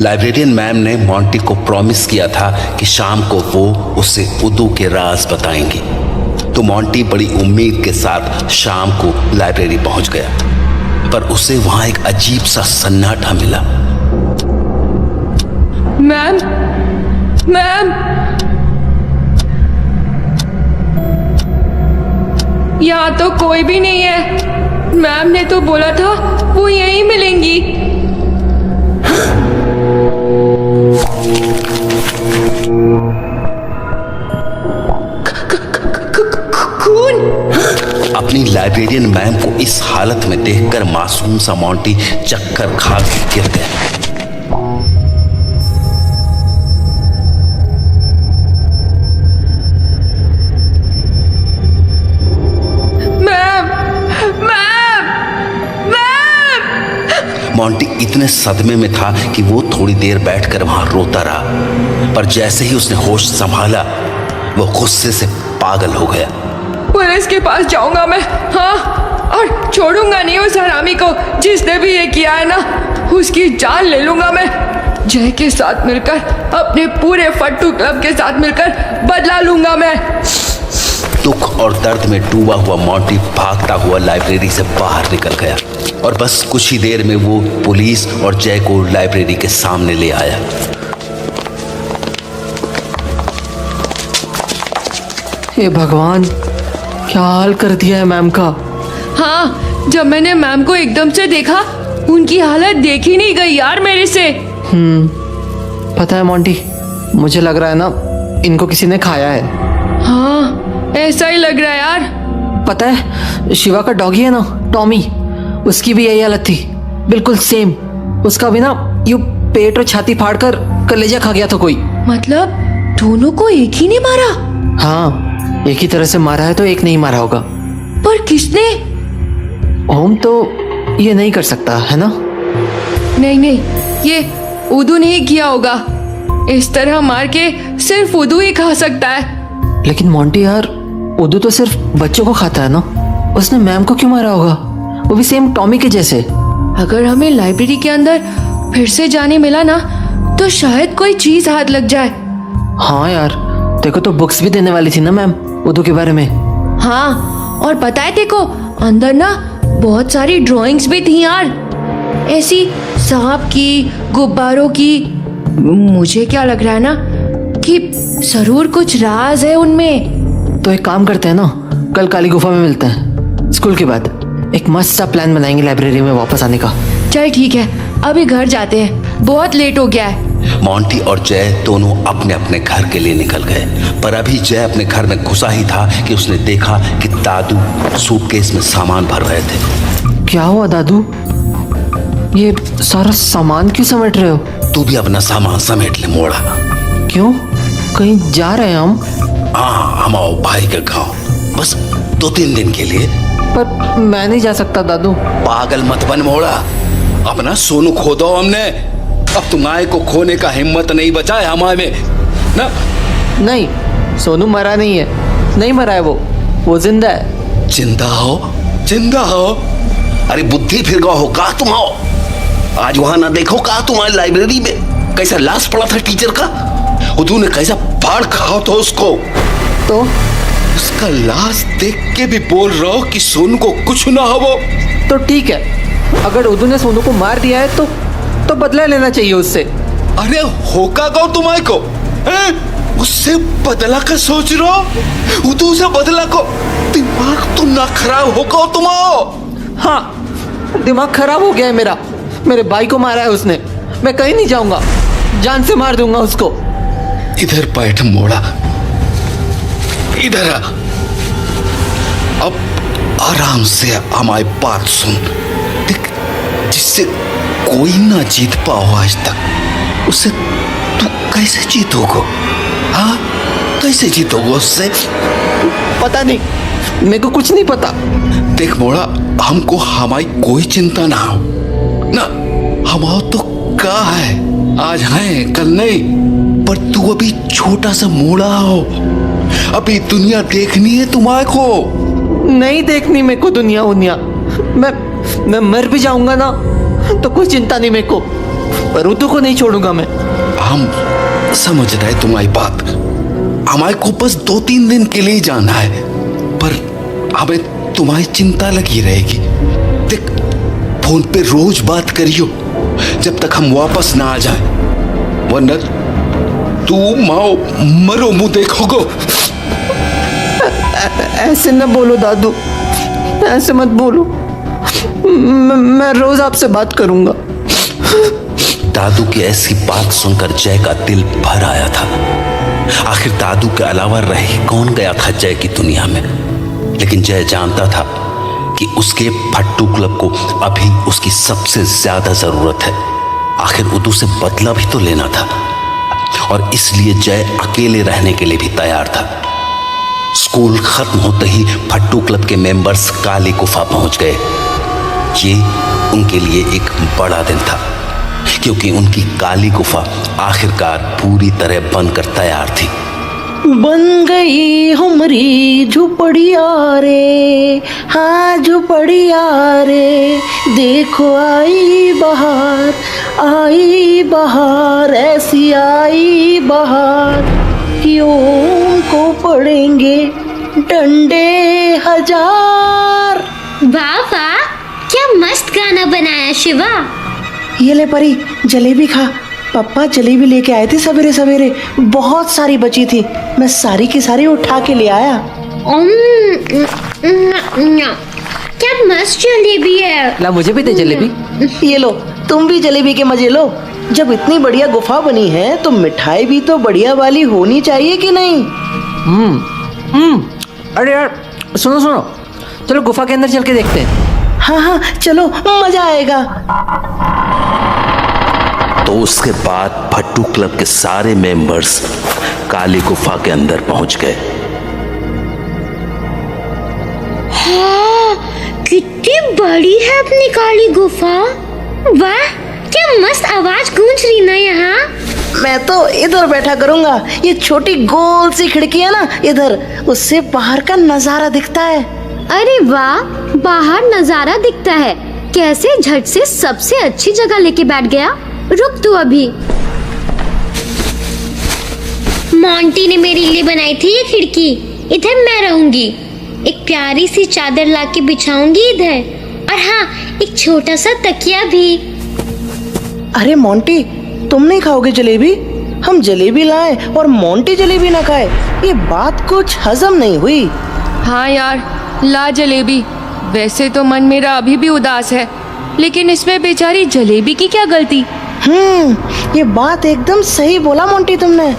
Librarian ma'am ने Monty को promise किया था कि शाम को वो उसे उदू के राज बताएंगी। तो मोंटी बड़ी उम्मीद के साथ शाम को लाइब्रेरी पहुंच गया, पर उसे वहां एक अजीब सा सन्नाटा मिला। मैम, मैम, यहाँ तो कोई भी नहीं है। मैम ने तो बोला था वो यहीं मिलेंगी। खून। अपनी लाइब्रेरियन मैम को इस हालत में देखकर मासूम सा मोंटी चक्कर खा के गिर गया। मोंटी इतने सदमे में था कि वो थोड़ी देर बैठकर वहां रोता रहा, पर जैसे ही उसने होश संभाला वो गुस्से से पागल हो गया। पुलिस के पास जाऊंगा मैं, हाँ, और छोड़ूंगा नहीं उस हरामी को जिसने भी ये किया है ना। उसकी जान ले लूंगा मैं। जय के साथ मिलकर, अपने पूरे फट्टू क्लब के साथ मिलकर बदला लूंगा मैं। दुख और दर्द में डूबा हुआ मोंटी भागता हुआ लाइब्रेरी से बाहर निकल गया और बस कुछ ही देर में वो पुलिस और जय को लाइब्रेरी के सामने ले आया। हे भगवान, क्या हाल कर दिया है मैम का। हाँ, जब मैंने मैम को एकदम से देखा, उनकी हालत देखी नहीं गई यार मेरे से। पता है मोंटी, मुझे लग रहा है ना इनको किसी ने खाया है। हाँ, ऐसा ही लग रहा है यार। पता है शिवा का डॉगी है ना, टॉमी, उसकी भी यही हालत थी, बिल्कुल सेम। उसका भी ना यूं पेट और छाती फाड़कर कलेजा खा गया था कोई। मतलब दोनों को एक ही ने मारा? हाँ, एक ही तरह से मारा है तो एक नहीं मारा होगा। पर किसने? ओम तो ये नहीं कर सकता है ना। नहीं नहीं, ये उदू नहीं किया होगा। इस तरह मार के सिर्फ उदू ही खा सकता है। लेकिन मोंटी यार, उदू तो सिर्फ बच्चों को खाता है ना, उसने मैम को क्यों मारा होगा, वो भी सेम टॉमी के जैसे। अगर हमें लाइब्रेरी के अंदर फिर से जाने मिला ना, तो शायद कोई चीज हाथ लग जाए। हाँ यार, देखो तो बुक्स भी देने वाली थी ना मैम उदू के बारे में। हाँ, और पता है देखो, अंदर ना बहुत सारी ड्राइंग्स भी थी यार, ऐसी सांप की, गुब्बारों की। मुझे क्या लग रहा है ना कि जरूर कुछ राज है उनमें। तो एक काम करते हैं ना, कल काली गुफा में मिलते हैं स्कूल के बाद। एक मस्त सा प्लान बनाएंगे लाइब्रेरी में वापस आने का। चल ठीक है, अभी घर जाते हैं, बहुत लेट हो गया है। मोंटी और जय दोनों अपने अपने घर के लिए निकल गए, पर अभी जय अपने घर में घुसा ही था कि उसने देखा कि दादू सूटकेस में सामान भर रहे थे। क्या हुआ दादू, ये सारा सामान क्यों समेट रहे हो? तू भी अपना सामान समेट ले मोड़ा। क्यों, कहीं जा रहे हैं हम? हाँ, हम आओ भाई के गाँव, बस 2-3 दिन के लिए। पर मैं नहीं जा सकता दादू। पागल मत बन मोड़ा, अपना सोनू खो दो हमने। अब तुम्हारे को खोने का हिम्मत नहीं बचा है हमारे में ना। नहीं, सोनू मरा नहीं है, नहीं मरा है, वो जिंदा है। जिंदा हो, जिंदा हो? अरे बुद्धि फिर गवा हो का तुम आओ। आज वहां ना देखो का तुम्हारी लाइब्रेरी में कैसा लाश पड़ा था टीचर का, उदू ने कैसा फाड़ खाओ तो उसको। तो उसका लाश देख के भी बोल रहा हो कि सोनू को कुछ ना हो। तो ठीक है, अगर उदू ने सोनू को मार दिया है तो बदला लेना चाहिए उससे। अरे होका कहो तुम्हारे को है? उससे बदला का सोच रहे हो? उदू से बदला को? दिमाग तो ना खराब होगा तुम्हारा। हाँ, दिमाग खराब हो गया है मेरा। मेरे भाई को मारा है उसने, मैं कहीं नहीं जाऊंगा, जान से मार दूंगा उसको। इधर बैठ मोड़ा, इधर आ। अब आराम से हमारी बात सुन। देख, जिससे कोई ना जीत पाओ आज तक, उससे तू कैसे जीतोगे? हाँ, कैसे जीतोगे उससे? पता नहीं, मेरे को कुछ नहीं पता। देख मोड़ा, हमको हमारी कोई चिंता ना हो ना। हमारा तो का है, आज है कल नहीं। पर तू अभी छोटा सा मोड़ा हो, अभी दुनिया देखनी है तुम्हारे को। नहीं देखनी मेरे को दुनिया उनिया। मैं मर भी जाऊंगा ना तो कोई चिंता नहीं मेरे को। पर ऋतु को नहीं छोड़ूंगा मैं। हम समझ रहे तुम्हारी बात। हमारे को बस 2-3 दिन के लिए जाना है, पर हमें तुम्हारी चिंता लगी रहेगी। देख, फोन पे रोज बात करियो जब तक हम वापस ना आ जाए, वरना तू माओ मरो मुंह देखोगो। ऐसे न बोलो दादू, ऐसे मत बोलो। मैं रोज आपसे बात करूंगा। दादू की ऐसी बात सुनकर जय का दिल भर आया था। आखिर दादू के अलावा रह कौन गया था जय की दुनिया में। लेकिन जय जानता था कि उसके फट्टू क्लब को अभी उसकी सबसे ज्यादा जरूरत है। आखिर उदू से बदला भी तो लेना था, और इसलिए जय अकेले रहने के लिए भी तैयार था। स्कूल खत्म होते ही फट्टू क्लब के मेंबर्स काली गुफा पहुंच गए। ये उनके लिए एक बड़ा दिन था, क्योंकि उनकी काली गुफा आखिरकार पूरी तरह बनकर तैयार थी। बन गई हमारी झुपड़िया रे, हाँ झुपड़िया रे, देखो आई बहार, ऐसी आई बहार कि ओम को पड़ेंगे डंडे हजार। वाह वाह, क्या मस्त गाना बनाया शिवा। ये ले परी, जलेबी खा। पापा जलेबी लेके आए थे सवेरे सवेरे, बहुत सारी बची थी, मैं सारी की सारी उठा के ले आया। क्या मस्त जलेबी है। ला मुझे भी दे जलेबी। ये लो, तुम भी जलेबी के मजे लो। जब इतनी बढ़िया गुफा बनी है तो मिठाई भी तो बढ़िया वाली होनी चाहिए कि नहीं। अरे यार सुनो सुनो, चलो गुफा के अंदर चल के देखते हैं। हाँ हाँ चलो, मजा आएगा। तो उसके बाद फट्टू क्लब के सारे मेंबर्स काली गुफा के अंदर पहुंच गए। हाँ, कितनी बड़ी है अपनी काली गुफा। वाह, क्या मस्त आवाज गूंज रही ना यहाँ। मैं तो इधर बैठा करूंगा, ये छोटी गोल सी खिड़की है ना इधर, उससे बाहर का नजारा दिखता है। अरे वाह, बाहर नजारा दिखता है। कैसे झट से सबसे अच्छी जगह लेके बैठ गया। रुक तू अभी। मोंटी ने मेरे लिए बनाई थी ये खिड़की, इधर मैं रहूंगी। एक प्यारी सी चादर लाके बिछाऊंगी इधर, और हाँ, एक छोटा सा तकिया भी। अरे मोंटी, तुम नहीं खाओगे जलेबी? हम जलेबी लाए और मोंटी जलेबी ना खाए, ये बात कुछ हजम नहीं हुई। हाँ यार, ला जलेबी। वैसे तो मन मेरा अभी भी उदास है, लेकिन इसमें बेचारी जलेबी की क्या गलती। ये बात एकदम सही बोला मोंटी तुमने।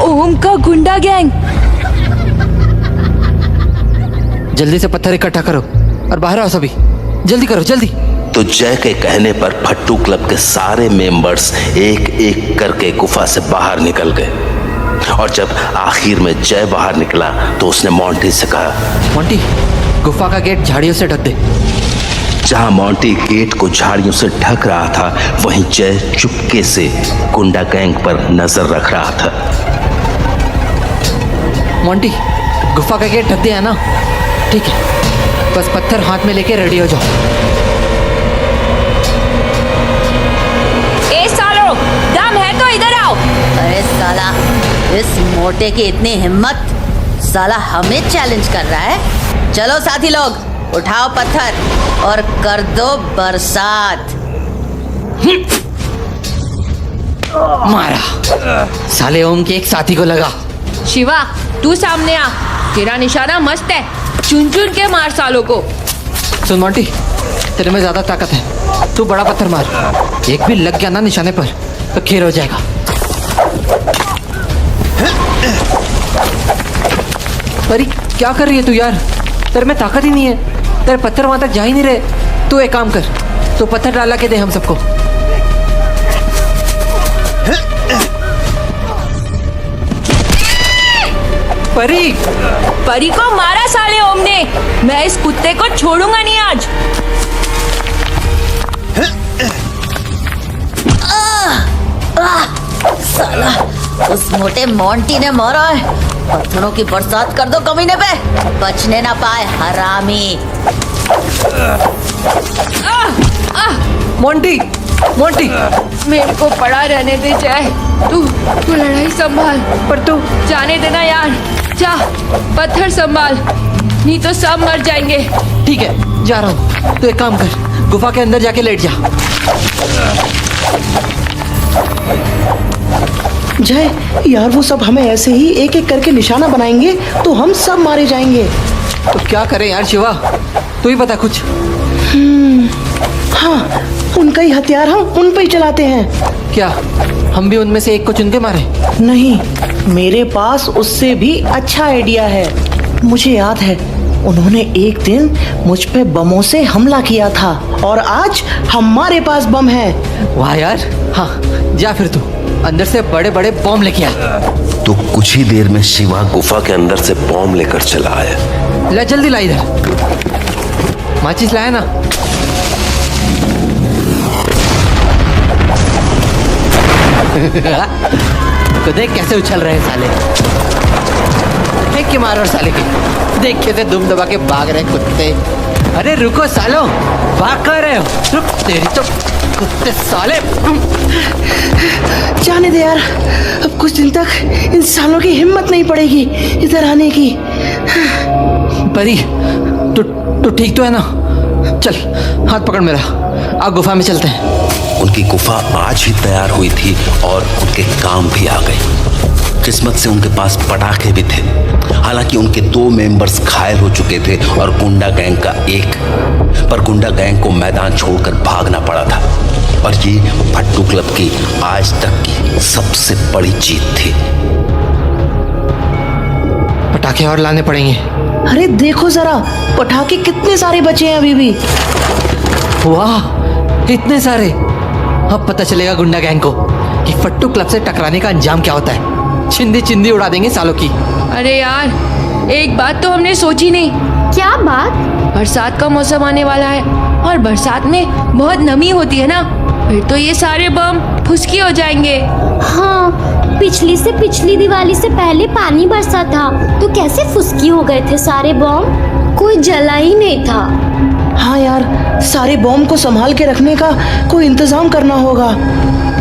ओम का गुंडा गैंग। जल्दी से पत्थर इकट्ठा करो और बाहर आओ सभी, जल्दी करो जल्दी। तो जय के कहने पर फट्टू क्लब के सारे मेंबर्स एक एक करके गुफा से बाहर निकल गए। और जब आखिर में जय बाहर निकला तो उसने मोंटी से कहा, मोंटी गुफा का गेट झाड़ियों से ढक दे। जहां मोंटी गेट को झाड़ियों से ढक रहा था, वहीं जय चुपके से गुंडा गैंग पर नजर रख रहा था। मोंटी गुफा का गेट ढक दिया ना? ठीक है, बस पत्थर हाथ में लेके रेडी हो जाओ। ए सालो, दम है तो इधर आओ। अरे साला, इस मोटे की इतनी हिम्मत, साला हमें चैलेंज कर रहा है। चलो साथी लोग, उठाओ पत्थर और कर दो बरसात। मारा, साले ओम के एक साथी को लगा। शिवा, तू सामने आ, तेरा निशाना मस्त है, चुन चुन के मार सालों को। सुन मोंटी, तेरे में ज्यादा ताकत है, तू बड़ा पत्थर मार। एक भी लग गया ना निशाने पर तो खेल हो जाएगा। परी क्या कर रही है तू यार? तेरे में ताकत ही नहीं है, तेरे पत्थर वहां तक जा ही नहीं रहे। तू एक काम कर, तो पत्थर डाला के दे हम सबको। परी परी को मारा साले ओम ने। मैं इस कुत्ते को छोड़ूंगा नहीं आज। साला उस मोटे मोंटी ने मारा है। पत्थरों की बरसात कर दो कमीने पे, बचने ना पाए हरामी। Monty Monty. मेरे को पड़ा रहने दे जय। तू लड़ाई संभाल। पर तू जाने देना यार। जा पत्थर संभाल, नहीं तो सब मर जाएंगे। ठीक है, जा रहा हूँ। तो एक काम कर, गुफा के अंदर जाके लेट जा। जय यार, वो सब हमें ऐसे ही एक एक करके निशाना बनाएंगे तो हम सब मारे जाएंगे। तो क्या करें यार शिवा, तू ही बता कुछ। हाँ, उनका ही हथियार हम उन पे ही चलाते हैं। क्या हम भी उनमें से एक को चुन के मारे? नहीं, मेरे पास उससे भी अच्छा आइडिया है। मुझे याद है, उन्होंने एक दिन मुझ पे बमों से हमला किया था और आज हमारे पास बम है। वाह यार। हाँ, जा फिर तू अंदर से बड़े बड़े बम लेके आ। तो कुछ ही देर में शिवा गुफा के अंदर से बॉम्ब लेकर चला आया। ला जल्दी ला इधर। माचिस लाया ना? तो देख कैसे उछल रहे हैं साले। फेंक के मारो साले के। देख कैसे दुम दबा के भाग रहे कुत्ते। अरे रुको सालो, भाग कर रहे हो? रुक, तेरी तो कुत्ते साले। जाने दे यार, अब कुछ दिन तक इंसानों की हिम्मत नहीं पड़ेगी इधर आने की। परी, तू ठीक तो है ना? चल हाथ पकड़ मेरा, आ गुफा में चलते हैं। उनकी गुफा आज ही तैयार हुई थी और उनके काम भी आ गए। किस्मत से उनके पास पटाखे भी थे। हालांकि उनके 2 मेंबर्स घायल हो चुके थे और गुंडा गैंग का एक, पर गुंडा गैंग को मैदान छोड़कर भागना पड़ा था। और ये भट्टू क्लब की आज तक की सबसे बड़ी जीत थी। पटाखे और लाने पड़ेंगे। अरे देखो जरा, पटाखे कितने सारे बचे हैं अभी भी। वाह, इतने सारे। अब पता चलेगा गुंडा गैंग को कि फट्टू क्लब से टकराने का अंजाम क्या होता है। चिंदी चिंदी उड़ा देंगे सालों की। अरे यार, एक बात तो हमने सोची नहीं। क्या बात? बरसात का मौसम आने वाला है और बरसात में बहुत नमी होती है ना, फिर तो ये सारे बम फुसकी हो जाएंगे। हाँ, पिछली से पिछली दिवाली से पहले पानी बरसा था तो कैसे फुसकी हो गए थे सारे बम? कोई जला ही नहीं था। हाँ यार, सारे बॉम्ब को संभाल के रखने का कोई इंतजाम करना होगा।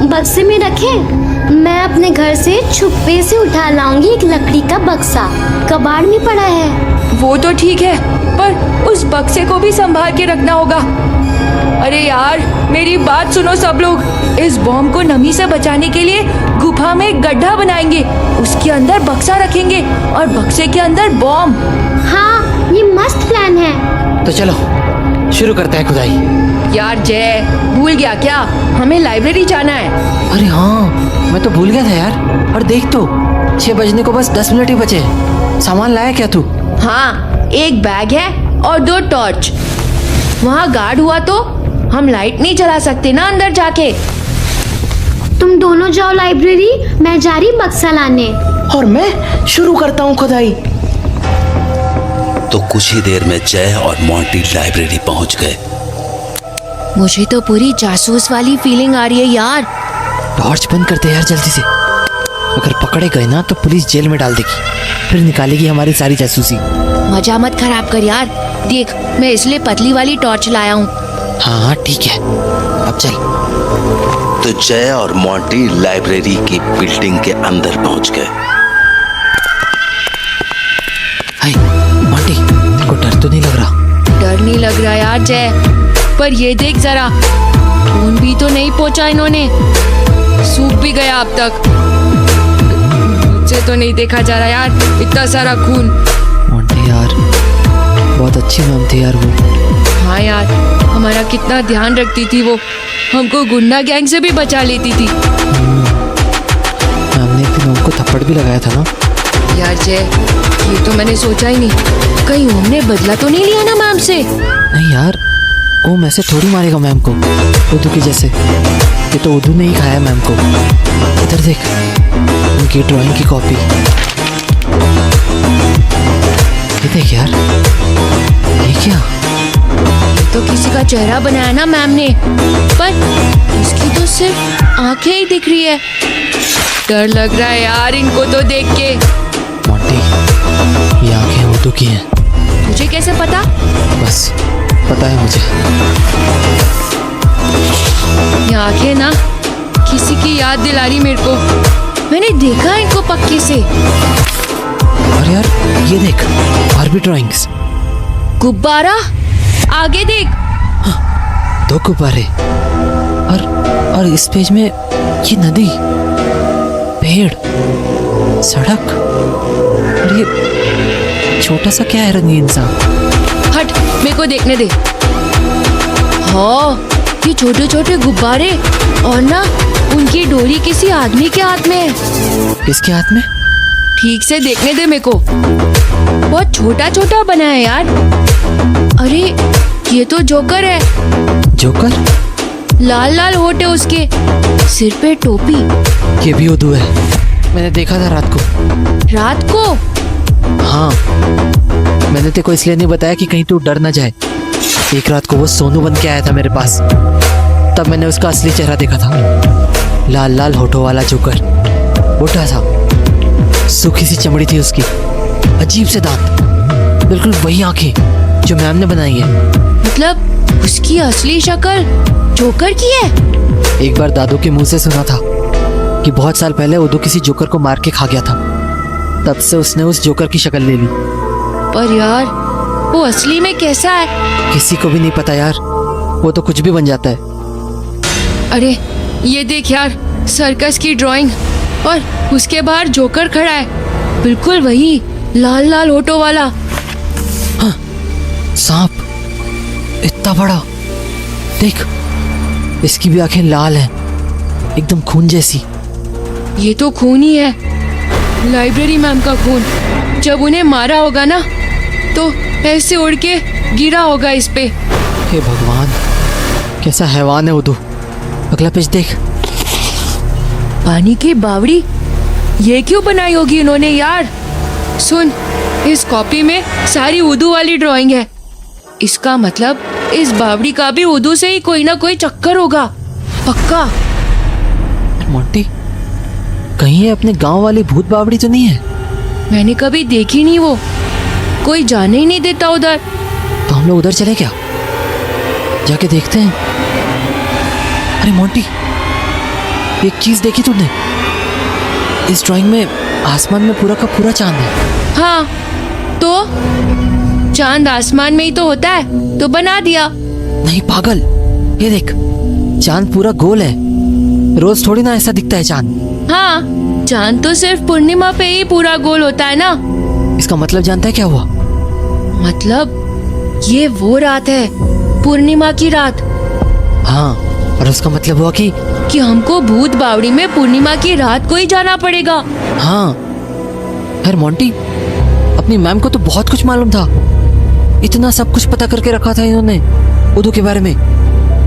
बक्से में रखे? मैं अपने घर से छुपे से उठा लाऊंगी एक लकड़ी का बक्सा, कबाड़ में पड़ा है। वो तो ठीक है, पर उस बक्से को भी संभाल के रखना होगा। अरे यार, मेरी बात सुनो सब लोग। इस बॉम्ब को नमी से बचाने के लिए गुफा में एक गड्ढा बनाएंगे, उसके अंदर बक्सा रखेंगे और बक्से के अंदर बॉम्ब। हाँ, ये मस्त प्लान है। तो चलो शुरू करते हैं खुदाई। यार जय, भूल गया क्या? हमें लाइब्रेरी जाना है। अरे हाँ, मैं तो भूल गया था यार। और देख तो 6 बजने को बस 10 मिनट ही बचे। सामान लाया क्या तू? हाँ, एक बैग है और 2 टॉर्च। वहाँ गार्ड हुआ तो हम लाइट नहीं जला सकते ना अंदर जाके। तुम दोनों जाओ लाइब्रेरी, मैं जा रही बक्सा लाने। और मैं शुरू करता हूँ खुदाई। तो कुछ ही देर में जय और मोंटी लाइब्रेरी पहुंच गए। मुझे तो पूरी जासूस वाली फीलिंग आ रही है यार। टॉर्च बंद करते यार जल्दी से। अगर पकड़े गए ना तो पुलिस जेल में डाल देगी, फिर निकालेगी हमारी सारी जासूसी। मजा मत खराब कर यार। देख, मैं इसलिए पतली वाली टॉर्च लाया हूँ। हाँ ठीक है, अब चल। तो जय और मोंटी लाइब्रेरी की बिल्डिंग के अंदर पहुंच गए। हाय मोंटी, तेरे को डर तो नहीं लग रहा? डर नहीं लग रहा यार जय, पर ये देख जरा, खून भी तो नहीं पहुंचा इन्होंने। सूख भी गया अब तक। मुझसे तो नहीं देखा जा रहा यार, इतना सारा खून। मोंटी यार, बहुत अच्छी मैम थी यार वो। हाँ यार, हमारा कितना ध्यान रखती थी वो। हमको गुंडा गैंग से भी बचा लेती थी। मैम ने एक दिन हमको थप्पड़ भी लगाया था ना यार जय, ये तो मैंने सोचा ही नहीं। कहीं हमने बदला तो नहीं लिया ना मैम से? नहीं यार, ओम ऐसे थोड़ी मारेगा मैम को उदू की जैसे। ये तो उदू ने ही खाया मैम को। इधर देख, उनकी ड्राइंग की कॉपी। ये देख यार, ये क्या? ये तो किसी का चेहरा बनाया ना मैम ने, पर इसकी तो सिर्फ आंखें ही दिख रही है। डर लग रहा है यार इनको तो देख के। मोंटी, ये आंखें उदू की हैं। तुझे कैसे पता? बस पता है मुझे। आंखें ना किसी की याद दिला रही मेरे को। मैंने देखा है इनको पक्के से। और यार ये देख, और भी ड्राइंग्स। गुब्बारा, आगे देख। 2 गुब्बारे। और इस पेज में ये नदी, पेड़, सड़क, और ये छोटा सा क्या है रंगीन सा। हट, मेरे को देखने दे। हाँ, ये छोटे छोटे गुब्बारे, और ना उनकी डोरी किसी आदमी के हाथ में है। किसके हाथ में? ठीक से देखने दे मेरे को। बहुत छोटा छोटा बना है यार। अरे ये तो जोकर है। जोकर? लाल लाल होठ है उसके, सिर पे टोपी। ये भी उदू है, मैंने देखा था रात को। रात को? हाँ, मैंने तेरे को इसलिए नहीं बताया कि कहीं तू डर ना जाए। एक रात को वो सोनू बन के आया था मेरे पास, तब मैंने उसका असली चेहरा देखा था। लाल लाल होठों वाला जोकर, मोटा था, सूखी सी चमड़ी थी उसकी, अजीब से दांत, बिल्कुल वही आंखें जो मैम ने बनाई है। मतलब उसकी असली शक्ल जोकर की है? एक बार दादू के मुंह से सुना था कि बहुत साल पहले उदू किसी जोकर को मार के खा गया था, तब से उसने उस जोकर की शक्ल ले ली। पर यार वो असली में कैसा है? किसी को भी नहीं पता यार, वो तो कुछ भी बन जाता है। अरे ये देख यार, सर्कस की ड्राइंग, और उसके बाहर जोकर खड़ा है, बिल्कुल वही लाल लाल होठों वाला। हाँ, सांप, इतना बड़ा, देख इसकी भी आंखें लाल हैं, एकदम खून जैसी। ये तो खून ही है, लाइब्रेरी मैम का खून। जब उन्हें मारा होगा ना, तो ऐसे उड़ के गिरा होगा इस पे। हे भगवान, कैसा हैवान है उदू। अगला पेज देख। पानी की बावड़ी, ये क्यों बनाई होगी इन्होंने यार? सुन, इस कॉपी में सारी उर्दू वाली ड्राइंग है। इसका मतलब इस बावड़ी का भी उर्दू से ही कोई ना कोई चक्कर होगा, पक्का। मोंटी, कहीं ये अपने गांव वाली भूत बावड़ी तो नहीं है? मैंने कभी देखी नहीं वो, कोई जाने ही नहीं देता उधर। तो हम लोग उधर चले क्या? जाके देखते हैं। अरे मोंटी, एक चीज देखी तूने? इस ड्राइंग में आसमान में पूरा का पूरा चांद है। हाँ, तो चांद आसमान में ही तो होता है, तो बना दिया। नहीं पागल, ये देख, चांद पूरा गोल है। रोज थोड़ी ना ऐसा दिखता है चांद। हाँ, चांद तो सिर्फ पूर्णिमा पे ही पूरा गोल होता है ना। इसका मतलब जानता है क्या हुआ? मतलब ये वो रात है, पूर्णिमा की रात। हाँ, और उसका मतलब हुआ कि हमको भूत बावड़ी में पूर्णिमा की रात को ही जाना पड़ेगा। हाँ यार मोंटी, अपनी मैम को तो बहुत कुछ मालूम था। इतना सब कुछ पता करके रखा था इन्होंने उदू के बारे में।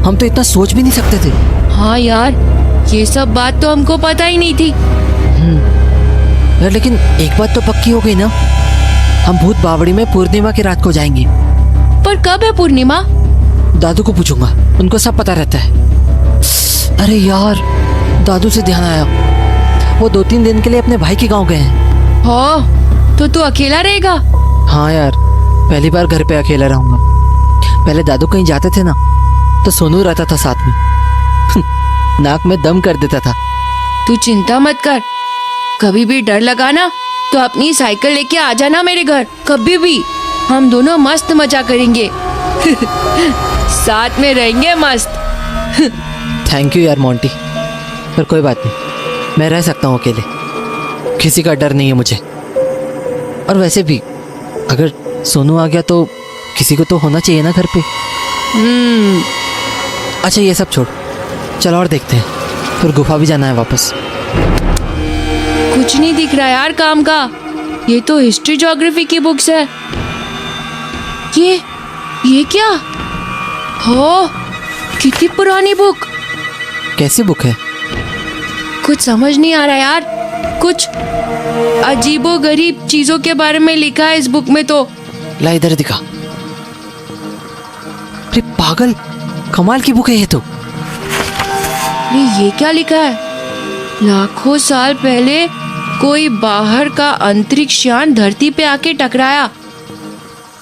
हम तो इतना सोच भी नहीं सकते थे। हाँ यार, ये सब बात तो हमको पता ही नहीं थी। यार लेकिन एक बात तो पक्की हो गई ना, हम भूत बावड़ी में पूर्णिमा की रात को जाएंगे। पर कब है पूर्णिमा? दादू को पूछूंगा, उनको सब पता रहता है। अरे यार, दादू से ध्यान आया, वो 2-3 दिन के लिए अपने भाई के गांव गए हैं। हाँ, तो तू अकेला रहेगा? हाँ यार, पहली बार घर पे अकेला रहूंगा। पहले दादू कहीं जाते थे ना, तो सोनू रहता था साथ में। नाक में दम कर देता था। तू चिंता मत कर, कभी भी डर लगा ना तो अपनी साइकिल लेके आ जाना मेरे घर, कभी भी। हम दोनों मस्त मजा करेंगे। साथ में रहेंगे मस्त। थैंक यू यार मोंटी, पर कोई बात नहीं, मैं रह सकता हूँ अकेले, किसी का डर नहीं है मुझे। और वैसे भी अगर सोनू आ गया तो किसी को तो होना चाहिए ना घर पे। अच्छा ये सब छोड़, चलो और देखते हैं, फिर गुफा भी जाना है वापस। कुछ नहीं दिख रहा यार काम का, ये तो हिस्ट्री ज्योग्राफी की बुक्स है। ये क्या? हो, कितनी पुरानी बुक। कैसी बुक है? कुछ समझ नहीं आ रहा यार, कुछ अजीबो गरीब चीजों के बारे में लिखा है इस बुक में तो। ला इधर दिखा। अरे पागल, कमाल की बुक है ये तो। अरे ये क्या लिखा है? लाखों साल पहले कोई बाहर का अंतरिक्ष यान धरती पे आके टकराया,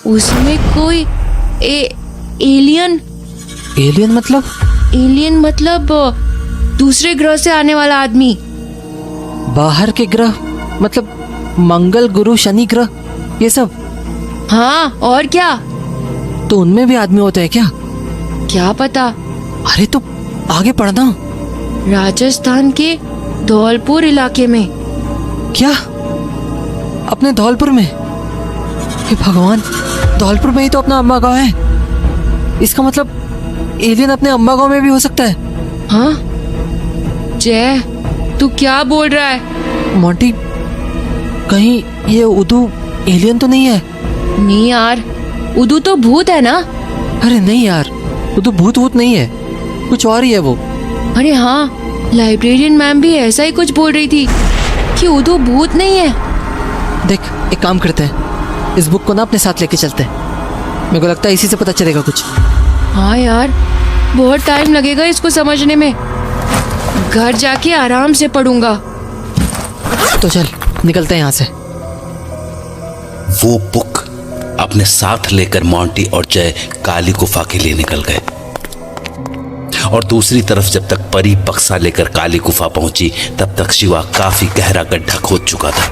उसमें कोई एलियन। एलियन मतलब? एलियन मतलब दूसरे ग्रह से आने वाला आदमी। बाहर के ग्रह मतलब मंगल, गुरु, शनि ग्रह ये सब? हाँ और क्या? तो उनमें भी आदमी होते हैं क्या? क्या पता। अरे तो आगे पढ़ना। राजस्थान के धौलपुर इलाके में। क्या? अपने धौलपुर में? हे भगवान, धौलपुर में ही तो अपना अम्मा गांव है। इसका मतलब एलियन अपने अम्मा गांव में भी हो सकता है। हाँ जय, तू क्या बोल रहा है? मोंटी, कहीं ये उदू एलियन तो नहीं है? नहीं यार, उदू तो भूत है ना। अरे नहीं यार, उदू भूत वूत नहीं है, कुछ और ही है वो। अरे हाँ, लाइब्रेरियन मैम भी ऐसा ही कुछ बोल रही थी कि उदू भूत नहीं है। देख, एक काम करते हैं, इस बुक को ना अपने साथ लेके चलते हैं। मेरे को लगता है इसी से पता चलेगा कुछ। हाँ यार, बहुत टाइम लगेगा इसको समझने में। घर जाके आराम से पढ़ूंगा। तो चल निकलते हैं यहाँ से। वो बुक अपने साथ लेकर मोंटी और जय काली गुफा के लिए निकल गए। और दूसरी तरफ जब तक परी बक्सा लेकर काली गुफा पहुंची, तब तक शिवा काफी गहरा गड्ढा खोद चुका था।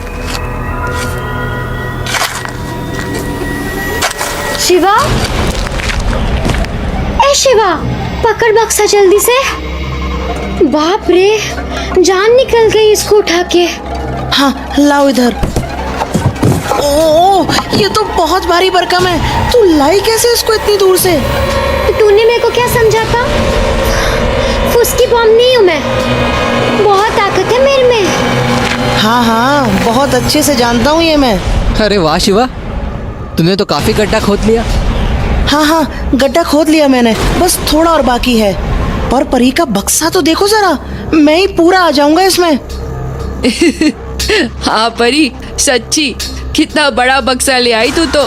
शिवा, ए शिवा, पकड़ बक्सा जल्दी से। बाप रे, जान निकल गई इसको उठा के। हाँ लाओ इधर। ओ, ये तो बहुत भारी भरकम है। तू लाई कैसे इसको इतनी दूर से? तूने मेरे को क्या समझा था? फुसकी बॉम्ब नहीं हूँ मैं, बहुत ताकत है मेरे में। हाँ हाँ, बहुत अच्छे से जानता हूँ ये मैं। अरे वाह शिवा, तूने तो काफी गड्ढा खोद लिया। हाँ हाँ, गड्ढा खोद लिया मैंने, बस थोड़ा और बाकी है। और परी का बक्सा तो देखो जरा, मैं ही पूरा आ जाऊंगा इसमें। हाँ परी, सच्ची कितना बड़ा बक्सा ले आई तू तो।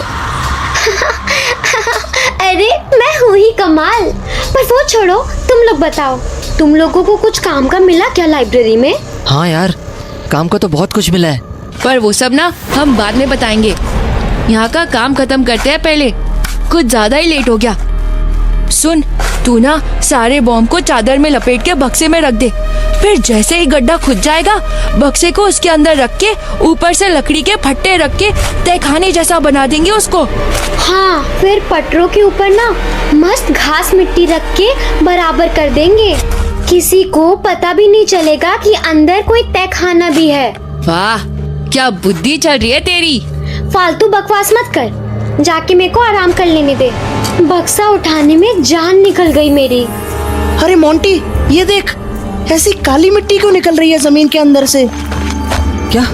अरे मैं हूँ ही कमाल। पर वो छोड़ो, तुम लोग बताओ, तुम लोगों को कुछ काम का मिला क्या लाइब्रेरी में? हाँ यार, काम का तो बहुत कुछ मिला है। पर वो सब ना हम बाद में बताएंगे। यहाँ का काम खत्म करते हैं पहले, कुछ ज्यादा ही लेट हो गया। सुन, तू ना सारे बॉम्ब को चादर में लपेट के बक्से में रख दे। फिर जैसे ही गड्ढा खुद जाएगा, बक्से को उसके अंदर रख के ऊपर से लकड़ी के फट्टे रख के तहखाने जैसा बना देंगे उसको। हाँ, फिर पटरों के ऊपर ना मस्त घास मिट्टी रख के बराबर कर देंगे। किसी को पता भी नहीं चलेगा कि अंदर कोई तहखाना भी है। वाह, क्या बुद्धि चल रही है तेरी। फालतू बकवास मत कर, जाके मेरे को आराम कर लेने दे। बक्सा उठाने में जान निकल गई मेरी। अरे मोंटी, ये देख, ऐसी काली मिट्टी क्यों निकल रही है जमीन के अंदर से? क्या?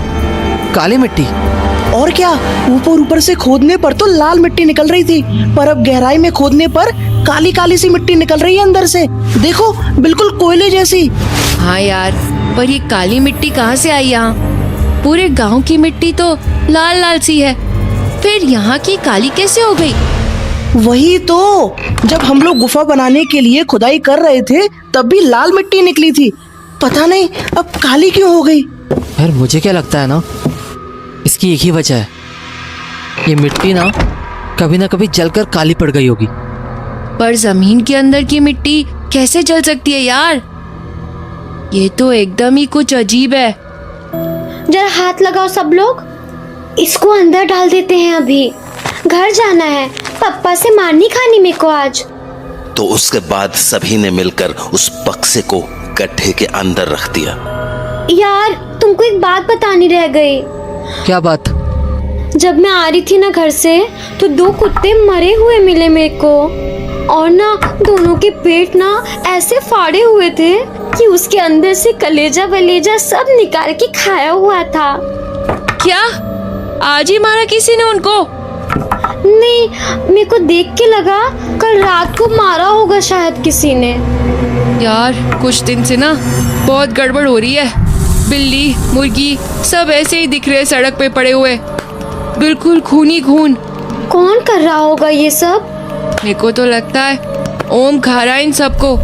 काली मिट्टी? और क्या, ऊपर से खोदने पर तो लाल मिट्टी निकल रही थी, पर अब गहराई में खोदने पर काली काली सी मिट्टी निकल रही है अंदर से। देखो, बिल्कुल कोयले जैसी। हाँ यार, पर ये काली मिट्टी कहाँ से आई यहाँ? पूरे गांव की मिट्टी तो लाल लाल सी है, फिर यहाँ की काली कैसे हो गई? वही तो, जब हम लोग गुफा बनाने के लिए खुदाई कर रहे थे तब भी लाल मिट्टी निकली थी। पता नहीं अब काली क्यों हो गई। यार मुझे क्या लगता है ना, इसकी एक ही वजह है, ये मिट्टी ना कभी जलकर काली पड़ गई होगी। पर जमीन के अंदर की मिट्टी कैसे जल सकती है यार? ये तो एकदम ही कुछ अजीब है। जरा हाथ लगाओ सब लोग, इसको अंदर डाल देते हैं। अभी घर जाना है, पापा से मार नहीं खानी मेरे को आज। तो उसके बाद सभी ने मिलकर उस बक्से को गड्ढे के अंदर रख दिया। यार, तुमको एक बात बतानी रह गई। क्या बात? जब मैं आ रही थी ना घर से, तो 2 कुत्ते मरे हुए मिले मेरे को। और ना दोनों के पेट ना ऐसे फाड़े हुए थे कि उसके अंदर से कलेजा वलेजा सब निकाल के खाया हुआ था। क्या आज ही मारा किसी ने उनको? नहीं, मेरे को देख के लगा कल रात को मारा होगा शायद किसी ने। यार कुछ दिन से ना बहुत गड़बड़ हो रही है। बिल्ली मुर्गी सब ऐसे ही दिख रहे हैं सड़क पे पड़े हुए, बिल्कुल खून ही खून। कौन कर रहा होगा ये सब? मेरे को तो लगता है ओम खा रहा है इन सबको।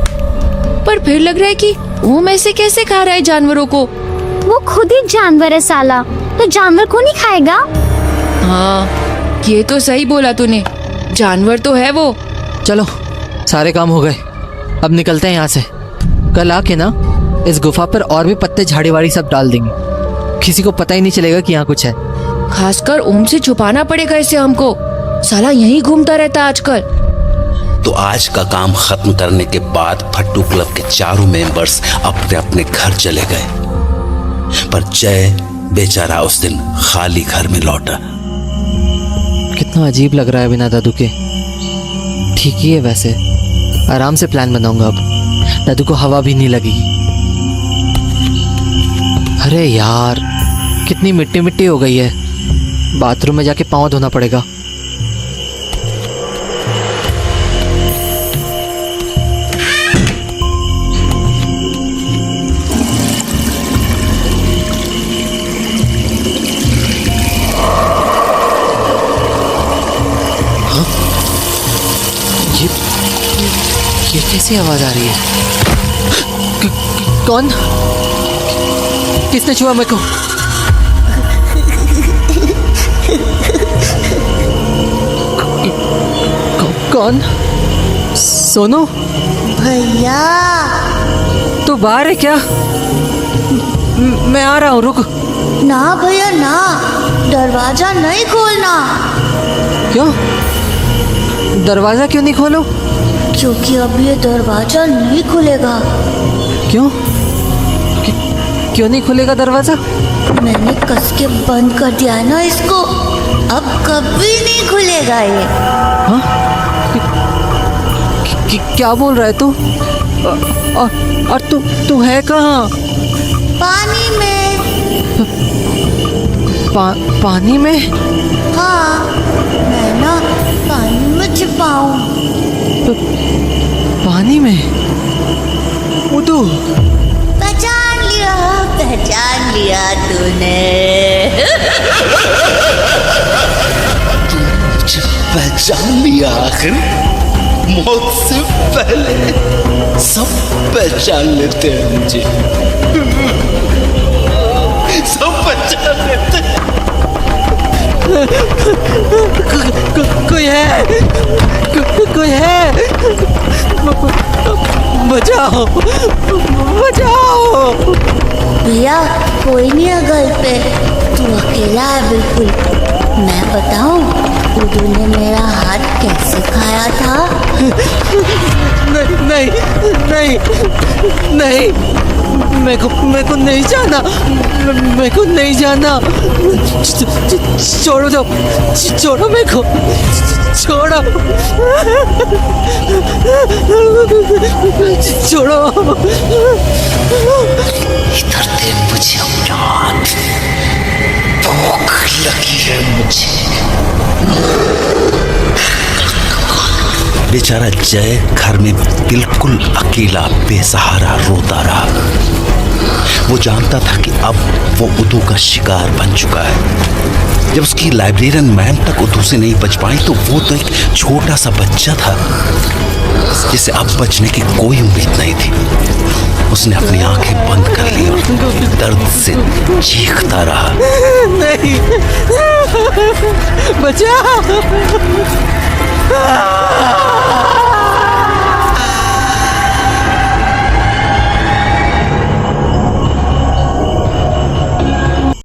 पर फिर लग रहा है कि ओम ऐसे कैसे खा रहा है जानवरों को? वो खुद ही जानवर है साला, तो जानवर को नहीं खाएगा। हाँ, ये तो सही बोला तूने, जानवर तो है वो। चलो, सारे काम हो गए, अब निकलते हैं यहाँ से। कल आके ना इस गुफा पर और भी पत्ते झाड़ी वाड़ी सब डाल देंगे, किसी को पता ही नहीं चलेगा कि यहाँ कुछ है। खासकर ओम से छुपाना पड़ेगा इसे हमको, साला यहीं घूमता रहता आजकल। तो आज का काम खत्म करने के बाद फट्टू क्लब के चारों मेंबर्स अपने अपने घर चले गए, पर जय बेचारा उस दिन खाली घर में लौटा। कितना अजीब लग रहा है बिना दादू के। ठीक ही है वैसे, आराम से प्लान बनाऊंगा अब, दादू को हवा भी नहीं लगेगी। अरे यार कितनी मिट्टी मिट्टी हो गई है, बाथरूम में जाके पाँव धोना पड़ेगा। ये कैसी आवाज आ रही है? कौन? किसने छुआ मेरे को? कौन? सोनू? भैया तू बाहर है क्या? मैं आ रहा हूँ, रुक। ना भैया ना, दरवाजा नहीं खोलना। क्यों? दरवाजा क्यों नहीं खोलो? क्योंकि अब ये दरवाजा नहीं खुलेगा। क्यों? क्यों नहीं खुलेगा दरवाजा? मैंने कस के बंद कर दिया है ना इसको, अब कभी नहीं खुलेगा ये। हाँ? क्या बोल रहा है तू? और तू है कहाँ? पानी में। पानी में? हाँ, मैं ना पानी में छिपा हूँ। पानी में? उदू पहचान लिया तूने। मुझे पहचान लिया आखिर, मौत से पहले सब पहचान लेते हैं मुझे, सब पहचान लेते हैं। कोई है? कोई है? बचाओ, बचाओ। भैया कोई नहीं है घर पे, तू अकेला है बिल्कुल। मैं बताऊं उदू ने मेरा हाथ कैसे खाया था? नहीं नहीं नहीं, मेरे को नहीं जाना, मेरे को नहीं जाना। छोड़ो दो, छोड़ो मेरे को, छोड़ो, छोड़ो। इधर दे मुझे अपना हाथ, भूख लगी है मुझे। बेचारा जय घर में बिल्कुल अकेला बेसहारा रोता रहा। वो जानता था कि अब वो उदू का शिकार बन चुका है। जब उसकी लाइब्रेरियन मैम तक उदू से नहीं बच पाई तो वो तो एक छोटा सा बच्चा था जिसे अब बचने की कोई उम्मीद नहीं थी। उसने अपनी आंखें बंद कर ली और दर्द से चीखता रहा। नहीं, बचाओ।